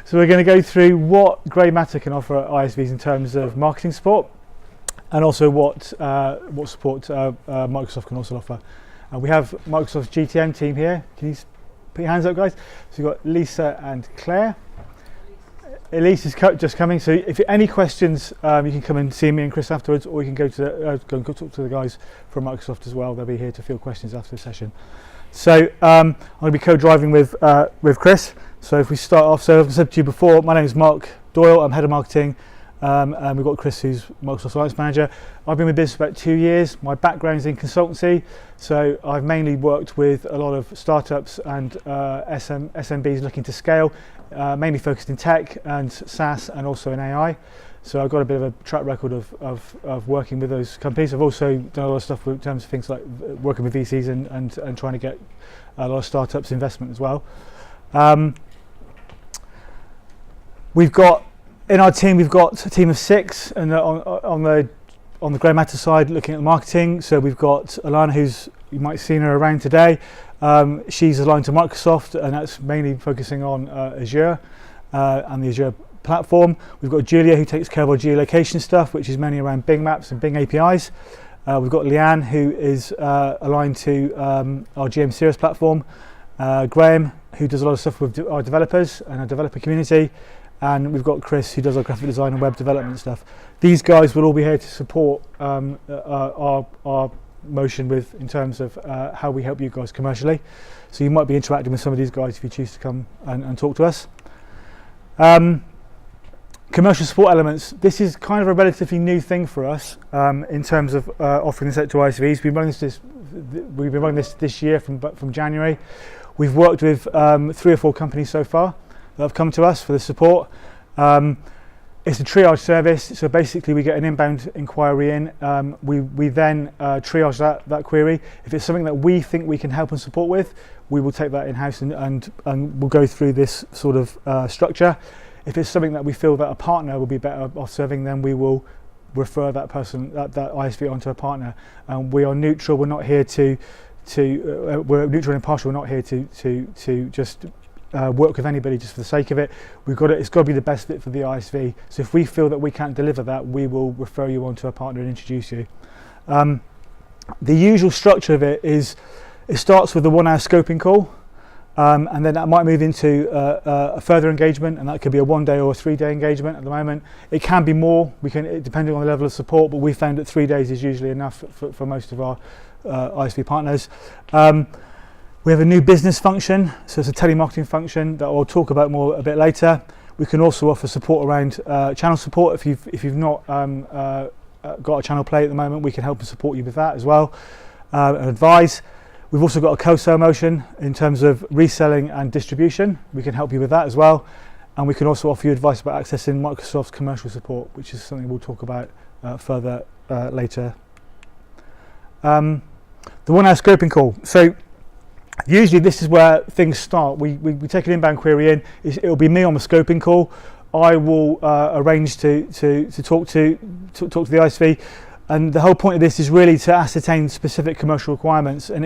So we're going to go through what Grey Matter can offer at ISVs in terms of marketing support, and also what support Microsoft can also offer. We have Microsoft's GTM team here. Can you put your hands up, guys? So you've got Lisa and Claire. Elise is just coming, so if any questions, you can come and see me and Chris afterwards, or you can go and talk to the guys from Microsoft as well. They'll be here to field questions after the session. So I'm going to be co-driving with Chris. So if we start off, so as I said to you before, my name is Mark Doyle. I'm head of marketing, and we've got Chris, who's Microsoft Alliance Manager. I've been with business about 2 years. My background is in consultancy, so I've mainly worked with a lot of startups and SMBs looking to scale, mainly focused in tech and SaaS and also in AI. So I've got a bit of a track record of working with those companies. I've also done a lot of stuff in terms of things like working with VCs and trying to get a lot of startups investment as well. We've got in our team, we've got a team of 6, and on the Grey Matter side, looking at the marketing. So we've got Alana, who's, you might have seen her around today. She's aligned to Microsoft, and that's mainly focusing on Azure and the Azure platform. We've got Julia, who takes care of our geolocation stuff, which is mainly around Bing Maps and Bing APIs. We've got Leanne, who is aligned to our GM Serious platform. Graham, who does a lot of stuff with our developers and our developer community. And we've got Chris, who does our graphic design and web development stuff. These guys will all be here to support our motion in terms of how we help you guys commercially. So you might be interacting with some of these guys if you choose to come and talk to us. Commercial support elements. This is kind of a relatively new thing for us in terms of offering this out to ISVs. We've been running this year from January. We've worked with 3 or 4 companies so far that have come to us for the support. It's a triage service, so basically we get an inbound inquiry in. We then triage that query. If it's something that we think we can help and support with, we will take that in-house and we'll go through this sort of structure. If it's something that we feel that a partner will be better off serving, then we will refer that person, that ISV onto a partner. We are neutral. We're not here we're neutral and impartial. We're not here to just work with anybody just for the sake of it. It's got to be the best fit for the ISV. So if we feel that we can't deliver that, we will refer you on to a partner and introduce you. The usual structure of it is, it starts with a 1-hour scoping call, and then that might move into a further engagement, and that could be a 1-day or a 3-day engagement. At the moment, it can be more. Depending on the level of support, but we found that 3 days is usually enough for most of our ISV partners. We have a new business function, so it's a telemarketing function that I'll talk about more a bit later. We can also offer support around channel support. If you've not got a channel play at the moment, we can help and support you with that as well, and advise. We've also got a co-sale motion in terms of reselling and distribution. We can help you with that as well, and we can also offer you advice about accessing Microsoft's commercial support, which is something we'll talk about further later. The 1-hour scoping call. So usually this is where things start. We take an inbound query in. It'll be me on the scoping call. I will arrange to talk to the ISV, and the whole point of this is really to ascertain specific commercial requirements. And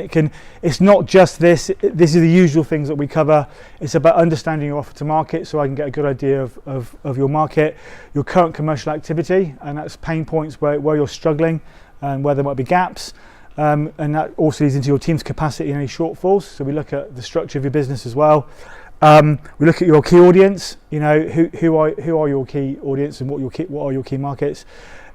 it's not just this. This is the usual things that we cover. It's about understanding your offer to market, so I can get a good idea of your market, your current commercial activity, and that's pain points where you're struggling and where there might be gaps. And that also leads into your team's capacity and any shortfalls. So we look at the structure of your business as well. We look at your key audience. You know, who are your key audience and what are your key markets?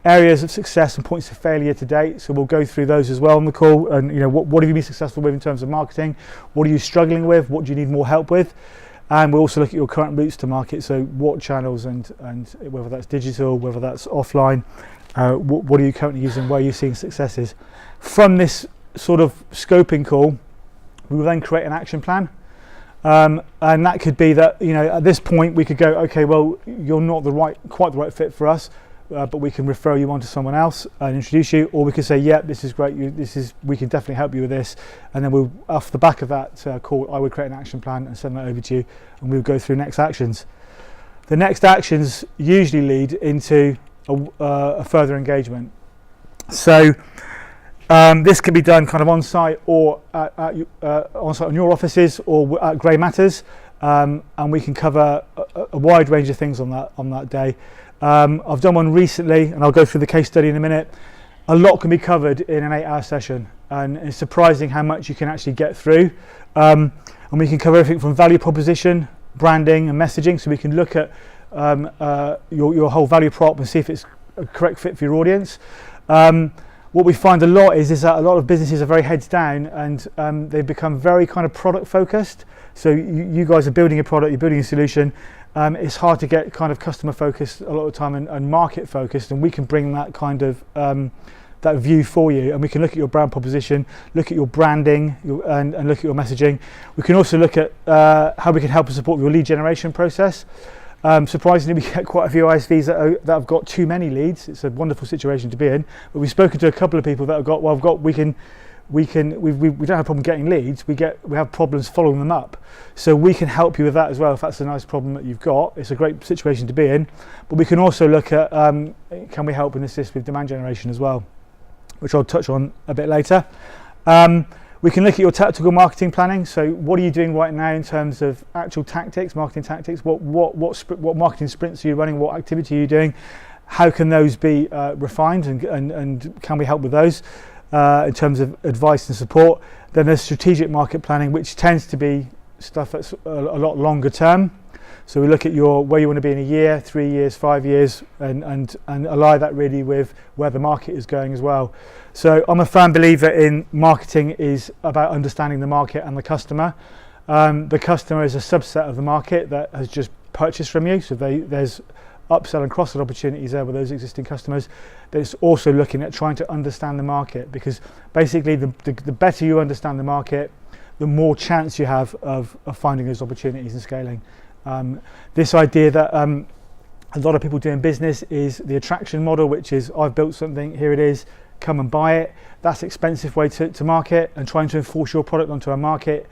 Areas of success and points of failure to date. So we'll go through those as well on the call. And you know, what have you been successful with in terms of marketing? What are you struggling with? What do you need more help with? And we'll also look at your current routes to market. So what channels and whether that's digital, whether that's offline. What are you currently using? Where are you seeing successes? From this sort of scoping call, we will then create an action plan, and that could be that, you know, at this point we could go, okay, well, you're not quite the right fit for us, but we can refer you on to someone else and introduce you, or we could say, yeah, this is great. We can definitely help you with this, and then we'll, off the back of that call, I would create an action plan and send that over to you, and we'll go through next actions. The next actions usually lead into a further engagement. So this can be done kind of on site or on site in your offices or at Grey Matters. and we can cover a wide range of things on that day. I've done one recently, and I'll go through the case study in a minute. A lot can be covered in an 8-hour session, and it's surprising how much you can actually get through. And we can cover everything from value proposition, branding and messaging, so we can look at your whole value prop and see if it's a correct fit for your audience. What we find a lot is that a lot of businesses are very heads down, and they've become very kind of product focused. So you guys are building a product, you're building a solution. It's hard to get kind of customer focused a lot of the time and market focused, and we can bring that kind of that view for you, and we can look at your brand proposition, look at your branding, and look at your messaging. We can also look at how we can help and support your lead generation process. Surprisingly, we get quite a few ISVs that have got too many leads. It's a wonderful situation to be in, but we've spoken to a couple of people that have got, well, we don't have a problem getting leads. We have problems following them up, so we can help you with that as well. If that's a nice problem that you've got, it's a great situation to be in. But we can also look at can we help and assist with demand generation as well, which I'll touch on a bit later. We can look at your tactical marketing planning. So what are you doing right now in terms of actual tactics, marketing tactics? What marketing sprints are you running? What activity are you doing? How can those be refined, and can we help with those in terms of advice and support? Then there's strategic market planning, which tends to be stuff that's a lot longer term. So we look at where you want to be in a year, 3 years, 5 years, and ally that really with where the market is going as well. So I'm a firm believer in marketing is about understanding the market and the customer. The customer is a subset of the market that has just purchased from you, so there's upsell and cross-sell opportunities there with those existing customers. Then it's also looking at trying to understand the market, because basically the better you understand the market, the more chance you have of finding those opportunities and scaling. This idea that a lot of people do in business is the attraction model, which is I've built something, here it is, come and buy it. That's an expensive way to market, and trying to enforce your product onto a market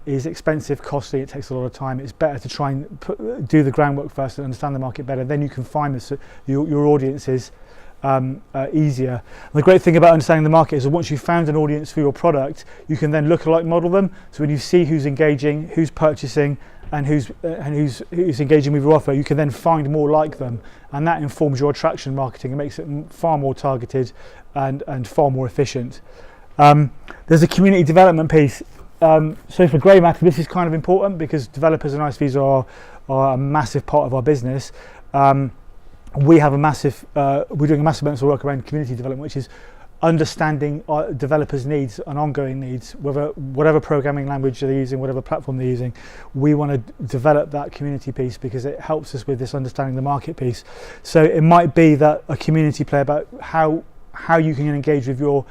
is expensive, costly, it takes a lot of time. It's better to try and do the groundwork first and understand the market better. Then you can find your audiences easier. And the great thing about understanding the market is that once you've found an audience for your product, you can then lookalike model them. So when you see who's engaging, who's purchasing, and who's engaging with your offer, you can then find more like them, and that informs your attraction marketing and makes it far more targeted and far more efficient. There's a community development piece. So for grey matter, this is kind of important because developers and ISVs are a massive part of our business. We're doing a massive amount of work around community development, which is understanding our developers' needs and ongoing needs, whatever programming language they're using, whatever platform they're using. We want to develop that community piece because it helps us with this understanding the market piece. So it might be that a community play about how you can engage with your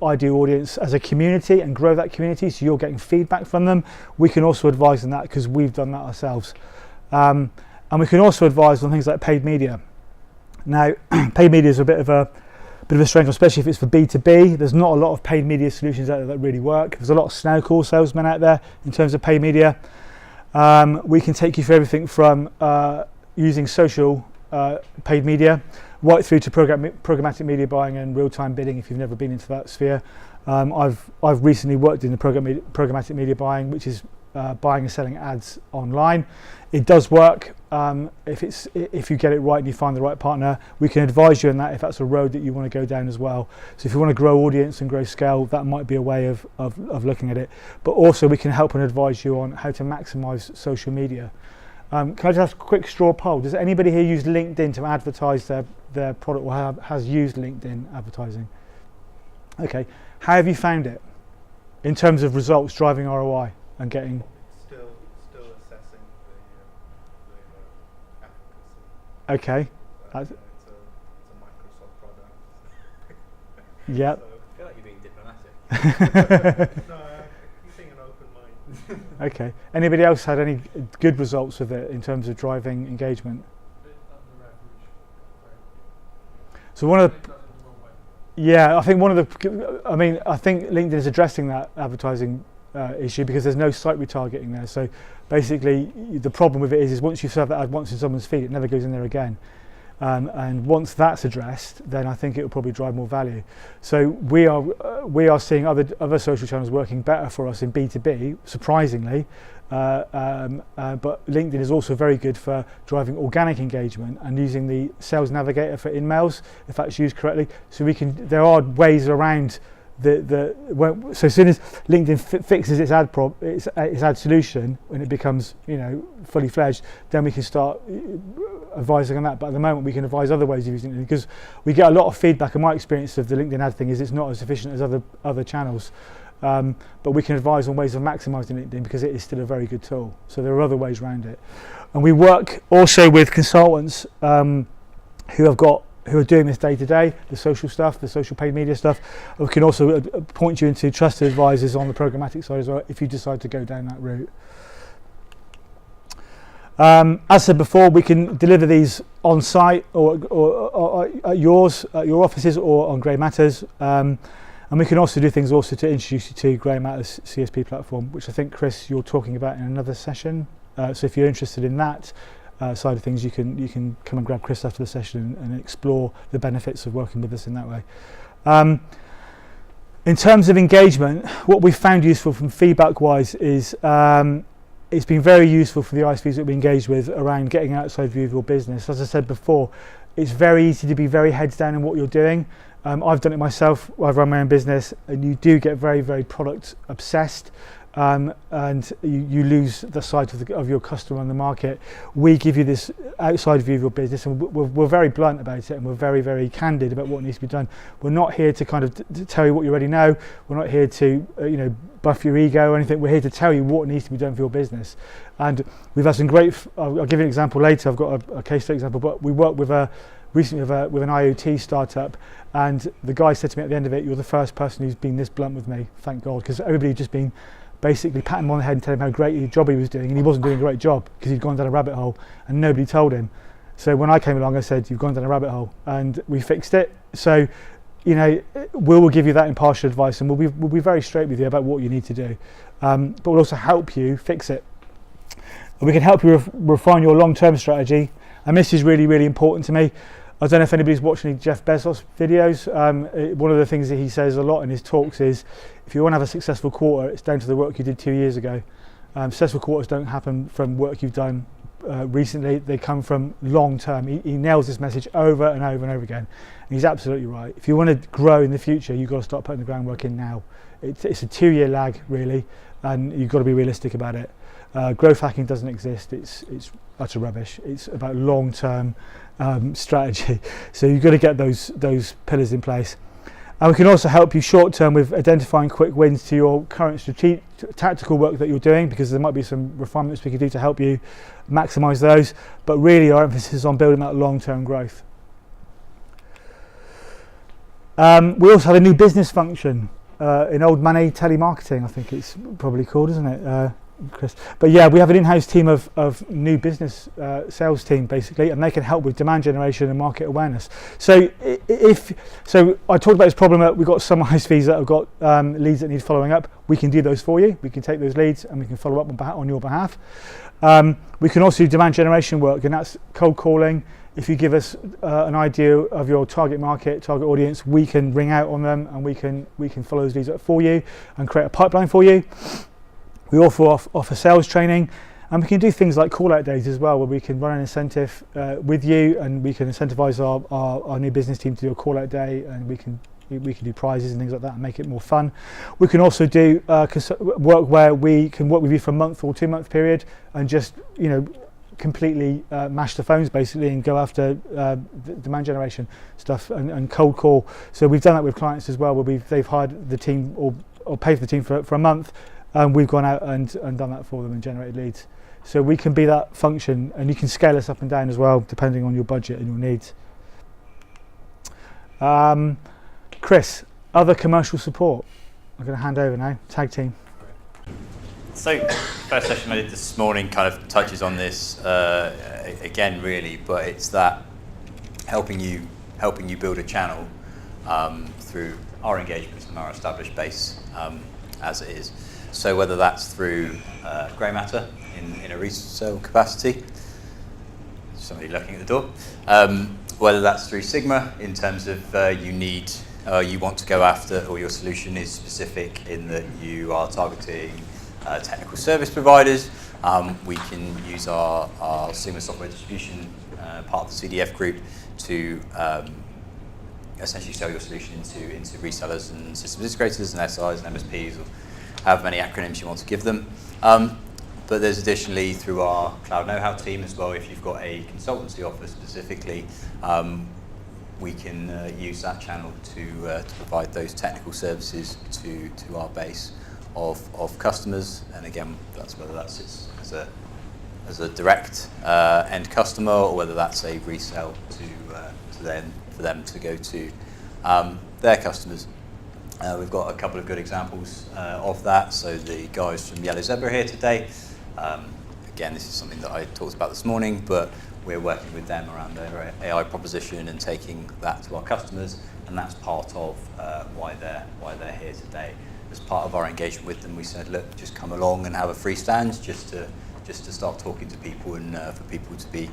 ideal audience as a community and grow that community, so you're getting feedback from them. We can also advise on that because we've done that ourselves. And we can also advise on things like paid media. Now, paid media is a bit of a strange one, especially if it's for B2B. There's not a lot of paid media solutions out there that really work. There's a lot of snail call salesmen out there in terms of paid media. We can take you through everything from using social paid media right through to programmatic media buying and real-time bidding if you've never been into that sphere. I've recently worked in the programmatic media buying, which is buying and selling ads online. It does work if you get it right and you find the right partner. We can advise you on that if that's a road that you want to go down as well. So if you want to grow audience and grow scale, that might be a way of looking at it. But also we can help and advise you on how to maximize social media. Can I just ask a quick straw poll? Does anybody here use LinkedIn to advertise their product, or has used LinkedIn advertising? Okay, how have you found it in terms of results driving ROI and getting? Still assessing the efficacy. Okay. It's a Microsoft product. Yep. So, I feel like you're being diplomatic. no, keeping an open mind. Okay. Anybody else had any good results with it in terms of driving engagement? So one of the, yeah, I think I think LinkedIn is addressing that advertising issue because there's no site retargeting there. So basically, the problem with it is once you serve that ad once in someone's feed, it never goes in there again. And once that's addressed, then I think it will probably drive more value. So we are seeing other social channels working better for us in B2B, surprisingly. But LinkedIn is also very good for driving organic engagement and using the Sales Navigator for in-mails, if that's used correctly. So there are ways around so as soon as LinkedIn fixes its ad solution, when it becomes fully fledged, then we can start advising on that. But at the moment we can advise other ways of using it, because we get a lot of feedback, and my experience of the LinkedIn ad thing is it's not as efficient as other channels. But we can advise on ways of maximising LinkedIn, because it is still a very good tool. So there are other ways around it. And we work also with consultants who are doing this day to day, the social stuff, the social paid media stuff. We can also point you into trusted advisors on the programmatic side as well, if you decide to go down that route. As said before, we can deliver these on site or at your offices or on Grey Matters. And we can also do things to introduce you to Grey Matters CSP platform, which I think, Chris, you're talking about in another session. So if you're interested in that side of things, you can come and grab Chris after the session and explore the benefits of working with us in that way. In terms of engagement, what we found useful from feedback-wise is it's been very useful for the ISVs that we engage with around getting outside view of your business. As I said before, it's very easy to be very heads down in what you're doing. I've done it myself. I've run my own business, and you do get very, very product obsessed. And you lose the sight of your customer on the market. We give you this outside view of your business, and we're very blunt about it, and we're very, very candid about what needs to be done. We're not here to kind of to tell you what you already know. We're not here to buff your ego or anything. We're here to tell you what needs to be done for your business. And we've had some great. I'll give you an example later. I've got a case study example, but we worked recently with an IoT startup, and the guy said to me at the end of it, "You're the first person who's been this blunt with me. Thank God," because everybody had just been basically pat him on the head and tell him how great a job he was doing, and he wasn't doing a great job because he'd gone down a rabbit hole and nobody told him. So when I came along, I said, "You've gone down a rabbit hole," and we fixed it. So we will give you that impartial advice, and we'll be very straight with you about what you need to do, but we'll also help you fix it. And we can help you refine your long-term strategy, and this is really, really important to me. I don't know if anybody's watching any Jeff Bezos videos. One of the things that he says a lot in his talks is, if you want to have a successful quarter, it's down to the work you did 2 years ago. Successful quarters don't happen from work you've done recently, they come from long term. He nails this message over and over and over again. And he's absolutely right. If you want to grow in the future, you've got to start putting the groundwork in now. It's a 2-year lag, really, and you've got to be realistic about it. Growth hacking doesn't exist. It's utter rubbish. It's about long-term strategy. So you've got to get those pillars in place. And we can also help you short-term with identifying quick wins to your current tactical work that you're doing, because there might be some refinements we can do to help you maximise those. But really, our emphasis is on building that long-term growth. We also have a new business function in old money telemarketing. I think it's probably called, isn't it, Chris? But yeah, we have an in-house team of new business sales team, basically, and they can help with demand generation and market awareness. So I talked about this problem that we've got some ISVs that have got leads that need following up. We can do those for you. We can take those leads and we can follow up on your behalf. We can also do demand generation work, and that's cold calling. If you give us an idea of your target market, target audience, we can ring out on them, and we can follow those leads up for you and create a pipeline for you. We also offer sales training, and we can do things like call-out days as well, where we can run an incentive with you, and we can incentivize our new business team to do a call-out day, and we can do prizes and things like that and make it more fun. We can also do work where we can work with you for a month or 2-month period and just completely mash the phones basically and go after demand generation stuff and cold call. So we've done that with clients as well, where they've hired the team or paid for the team for a month. We've gone out and done that for them and generated leads. So we can be that function, and you can scale us up and down as well, depending on your budget and your needs. Chris, other commercial support. I'm going to hand over now. Tag team. So, first session I did this morning kind of touches on this again, really, but it's that helping you build a channel through our engagements and our established base as it is. So whether that's through Grey Matter in a resale capacity, somebody looking at the door, whether that's through Sigma in terms of you want to go after, or your solution is specific in that you are targeting technical service providers. We can use our Sigma software distribution part of the CDF group to essentially sell your solution into resellers and systems integrators and SIs and MSPs, or however many acronyms you want to give them. But there's additionally through our cloud know-how team as well, if you've got a consultancy offer specifically, we can use that channel to provide those technical services to our base of customers. And again, whether that's as a direct end customer, or whether that's a resell for them to go to their customers. We've got a couple of good examples of that. So the guys from Yellow Zebra here today. Again, this is something that I talked about this morning, but we're working with them around their AI proposition and taking that to our customers, and that's part of why they're here today. As part of our engagement with them, we said, look, just come along and have a free stand, just to start talking to people, and for people to be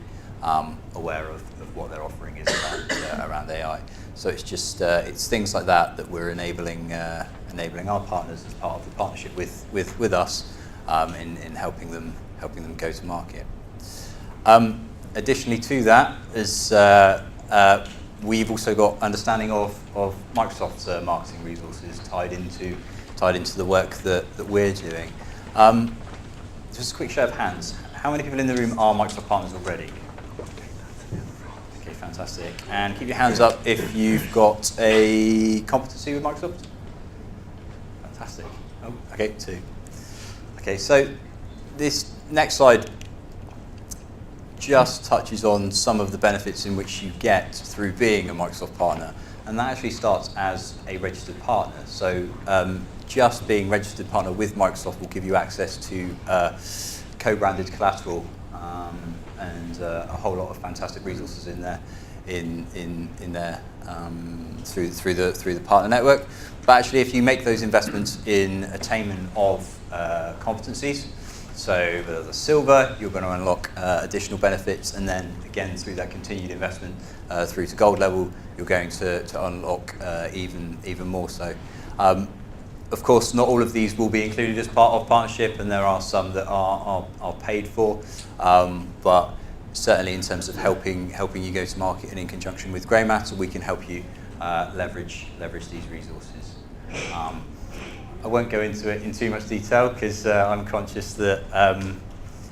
aware of what their offering is around AI. So it's just it's things like that we're enabling our partners as part of the partnership with us in helping them go to market. Additionally to that, is we've also got understanding of Microsoft's marketing resources tied into the work that we're doing. Just a quick show of hands. How many people in the room are Microsoft partners already? Okay, fantastic. And keep your hands up if you've got a competency with Microsoft. Fantastic. Oh, okay, 2. Okay, so this next slide just touches on some of the benefits in which you get through being a Microsoft partner, and that actually starts as a registered partner. So just being registered partner with Microsoft will give you access to co-branded collateral and a whole lot of fantastic resources in there, through the partner network. But actually, if you make those investments in attainment of competencies, so whether that's silver, you're going to unlock additional benefits, and then again through that continued investment through to gold level, you're going to unlock even more so. Of course, not all of these will be included as part of partnership, and there are some that are paid for. But certainly, in terms of helping you go to market, and in conjunction with Grey Matter, we can help you leverage these resources. I won't go into it in too much detail because I'm conscious that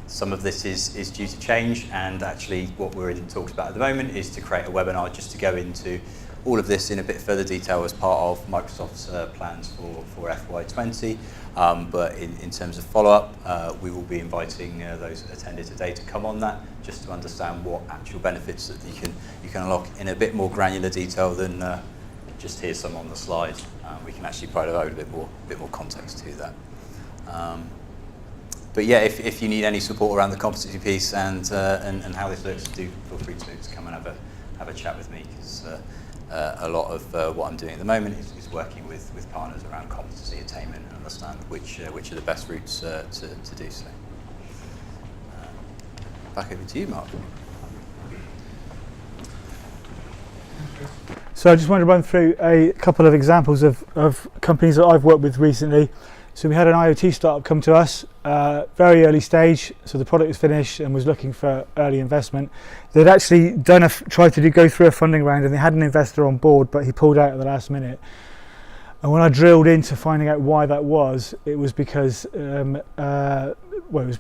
some of this is due to change, and actually what we're in talks about at the moment is to create a webinar just to go into all of this in a bit further detail as part of Microsoft's plans for FY20. But in terms of follow-up, we will be inviting those that attended today to come on that, just to understand what actual benefits that you can unlock in a bit more granular detail than just here's some on the slide. We can actually provide a bit more context to that. But yeah, if you need any support around the competency piece and how this looks, do feel free to come and have a chat with me, because a lot of what I'm doing at the moment is working with partners around competency attainment and understand which are the best routes to do so. Back over to you, Mark. So I just wanted to run through a couple of examples of companies that I've worked with recently. So we had an IoT startup come to us, very early stage, so the product was finished and was looking for early investment. They'd actually tried to go through a funding round, and they had an investor on board, but he pulled out at the last minute. And when I drilled into finding out why that was, it was because, it was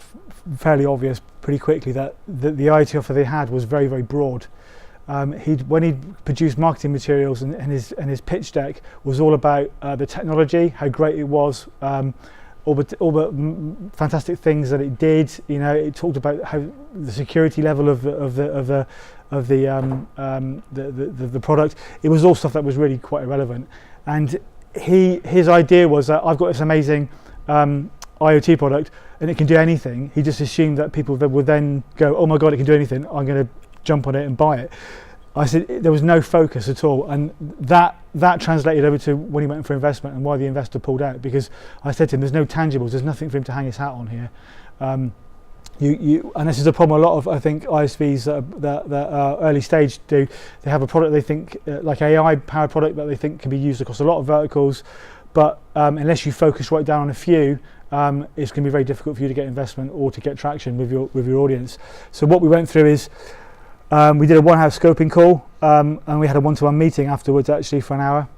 fairly obvious pretty quickly that the IoT offer they had was very, very broad. When he produced marketing materials and his pitch deck was all about the technology, how great it was, all the fantastic things that it did. You know, it talked about how the security level of the product. It was all stuff that was really quite irrelevant. And his idea was that I've got this amazing IoT product and it can do anything. He just assumed that people would then go, oh my god, it can do anything, I'm going to jump on it and buy it. I said there was no focus at all, and that translated over to when he went for investment and why the investor pulled out, because I said to him there's no tangibles, there's nothing for him to hang his hat on here. and this is a problem a lot of, I think, ISVs that are early stage do. They have a product they think, like AI powered product, that they think can be used across a lot of verticals, but unless you focus right down on a few, it's going to be very difficult for you to get investment or to get traction with your audience. So what we went through is we did a one-hour scoping call, and we had a one-to-one meeting afterwards, actually, for an hour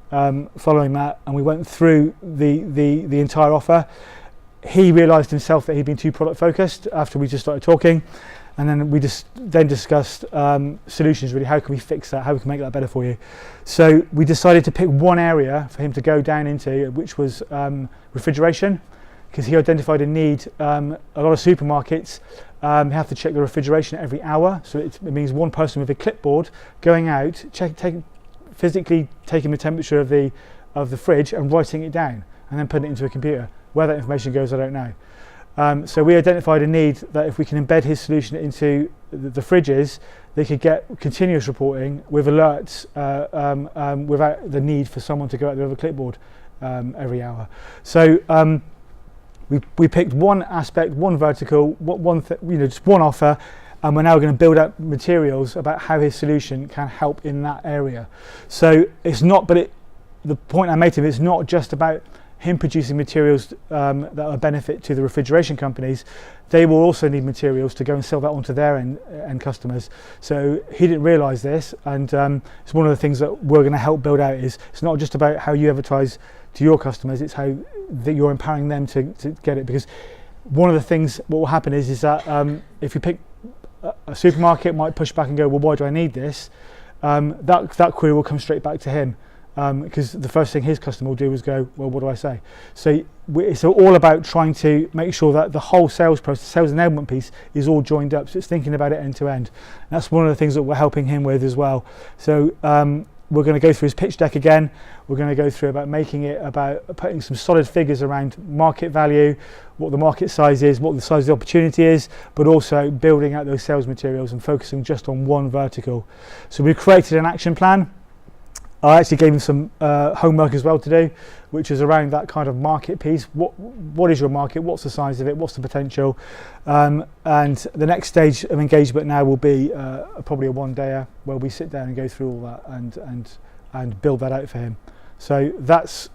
following that, and we went through the entire offer. He realised himself that he'd been too product focused after we just started talking, and then we discussed solutions, really. How can we fix that? How we can make that better for you? So we decided to pick one area for him to go down into, which was refrigeration, because he identified a need. A lot of supermarkets have to check the refrigeration every hour, so it means one person with a clipboard going out, physically taking the temperature of the fridge and writing it down, and then putting it into a computer. Where that information goes, I don't know. So we identified a need that if we can embed his solution into the fridges, they could get continuous reporting with alerts without the need for someone to go out there with a clipboard every hour. So we picked one aspect, one vertical, just one offer, and we're now going to build up materials about how his solution can help in that area. So it's not, but the point I made to him, it's not just about him producing materials that are a benefit to the refrigeration companies. They will also need materials to go and sell that onto their end customers. So he didn't realise this, and it's one of the things that we're going to help build out. Is it's not just about how you advertise to your customers, it's how that you're empowering them to get it. Because one of the things, what will happen is that if you pick a supermarket, might push back and go, well, why do I need this? That query will come straight back to him. Because the first thing his customer will do is go, well, what do I say? So it's all about trying to make sure that the whole sales process, sales enablement piece, is all joined up. So it's thinking about it end to end. That's one of the things that we're helping him with as well. So we're going to go through his pitch deck again. We're going to go through about making it about putting some solid figures around market value, what the market size is, what the size of the opportunity is, but also building out those sales materials and focusing just on one vertical. So we've created an action plan. I actually gave him some homework as well to do, which is around that kind of market piece. What is your market? What's the size of it? What's the potential? And the next stage of engagement now will be probably a one-dayer where we sit down and go through all that and build that out for him. So that's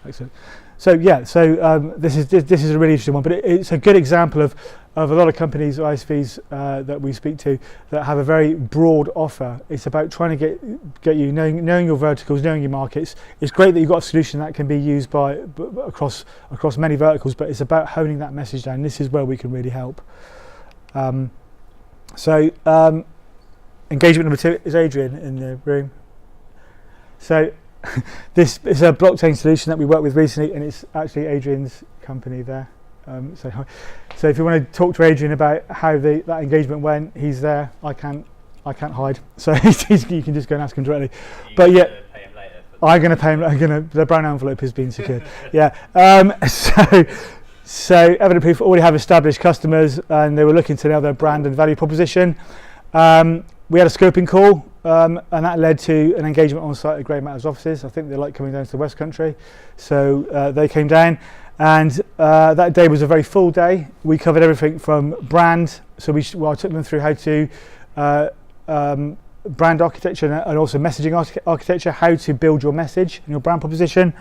excellent. So this is a really interesting one, but it's a good example of a lot of companies, ISVs that we speak to, that have a very broad offer. It's about trying to get you knowing your verticals, knowing your markets. It's great that you've got a solution that can be used across many verticals, but it's about honing that message down. This is where we can really help. Engagement number 2 is Adrian in the room. So this is a blockchain solution that we worked with recently, and it's actually Adrian's company there. So if you want to talk to Adrian about how that engagement went, he's there. I can't hide, so you can just go and ask him directly. But yeah, I'm going to pay him. The brown envelope has been secured. Yeah. So Evident Proof already have established customers, and they were looking to nail their brand and value proposition. We had a scoping call, and that led to an engagement on site at Grey Matters offices. I think they like coming down to the West Country, so they came down, and that day was a very full day. We covered everything from brand, so I took them through how to brand architecture and also messaging architecture, how to build your message and your brand proposition.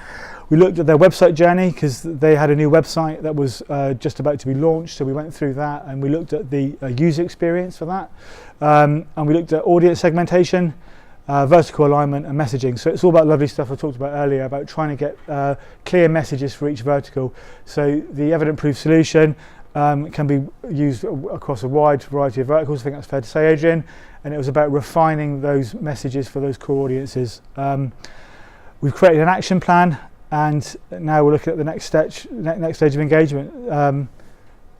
We looked at their website journey because they had a new website that was just about to be launched, so we went through that, and we looked at the user experience for that, and we looked at audience segmentation, vertical alignment and messaging. So it's all about lovely stuff I talked about earlier, about trying to get clear messages for each vertical. So the Evident Proof solution can be used across a wide variety of verticals. I think that's fair to say, Adrian. And it was about refining those messages for those core audiences. We've created an action plan, and now we're looking at the next stage of engagement.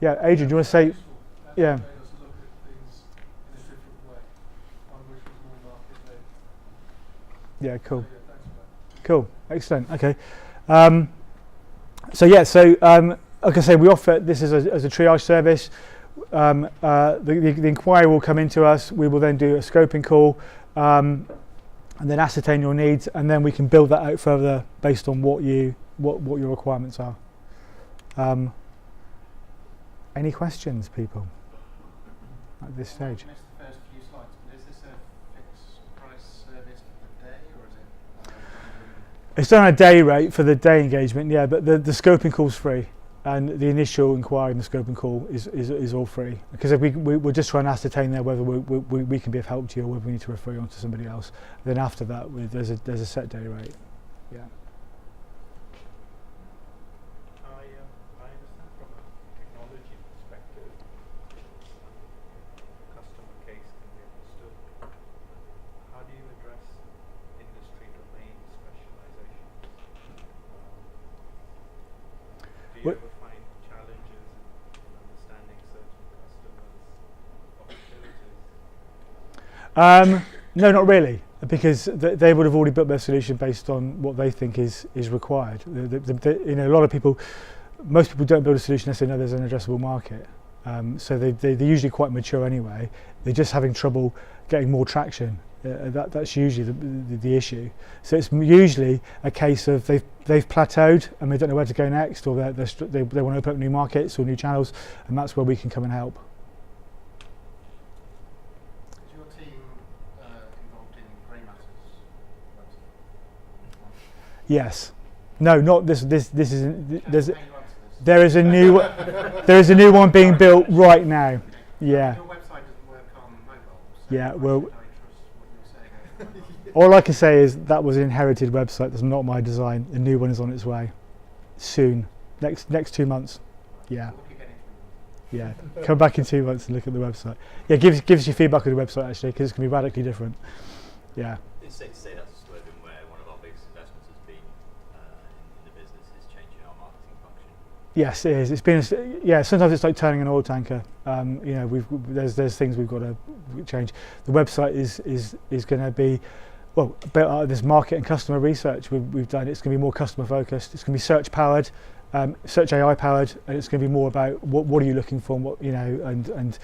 Yeah, Adrian, do you want to say? Yeah. Yeah, cool. Cool, excellent. Okay. Like I say, we offer this as a triage service. The inquiry will come into us. We will then do a scoping call, and then ascertain your needs, and then we can build that out further based on what your requirements are. Any questions, people, at this stage? I missed the first few slides, but is this a fixed price service per day, or is it? It's done on a day rate for the day engagement, yeah. But the scoping call's free, and the initial inquiry and the scoping call is all free, because if we're just trying to ascertain there whether we can be of help to you or whether we need to refer you on to somebody else. Then after that, there's a set day rate. Yeah. I understand from a technology perspective, customer case can be understood. How do you address industry domain specialization? Do you ever find challenges in understanding certain customers' opportunities? No, not really, because they would have already built their solution based on what they think is required. A lot of people, most people don't build a solution unless they know there's an addressable market. So they're usually quite mature anyway. They're just having trouble getting more traction. That's usually the issue. So it's usually a case of they've plateaued and they don't know where to go next, or they want to open up new markets or new channels, and that's where we can come and help. Is your team involved in grey matters? Yes. No, not this. This isn't. There is a new one being built right now. Yeah. Your website doesn't work on mobile. So Yeah. I Well, trust what you're saying. all I can say is that was an inherited website. That's not my design. A new one is on its way soon. Next 2 months. Yeah. Look at getting through. Yeah. Come back in 2 months and look at the website. Yeah. Give us your feedback on the website actually, because it's going to be radically different. Yeah. It's safe to say that's where one of our biggest investments has been in the business, is changing our marketing function. Yes, it is. It's been sometimes it's like turning an oil tanker. There's things we've got to change. The website is going to be built out of this market and customer research we've done. It's going to be more customer focused. It's going to be search powered, search AI powered, and it's going to be more about what are you looking for, and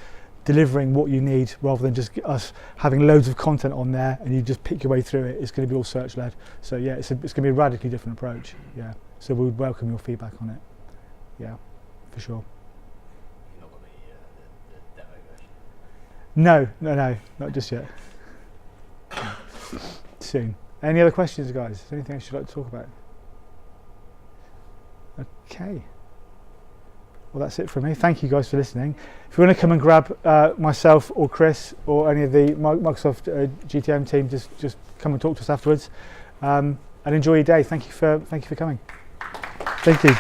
delivering what you need, rather than just us having loads of content on there and you just pick your way through it. It's going to be all search led. So yeah, it's going to be a radically different approach. Yeah. So we would welcome your feedback on it. Yeah, for sure. You've not got the demo version? No, not just yet. Soon. Any other questions, guys? Is there anything else you'd like to talk about? Okay. Well, that's it from me. Thank you guys for listening. If you want to come and grab myself or Chris or any of the Microsoft GTM team, just come and talk to us afterwards, and enjoy your day. Thank you for coming. Thank you.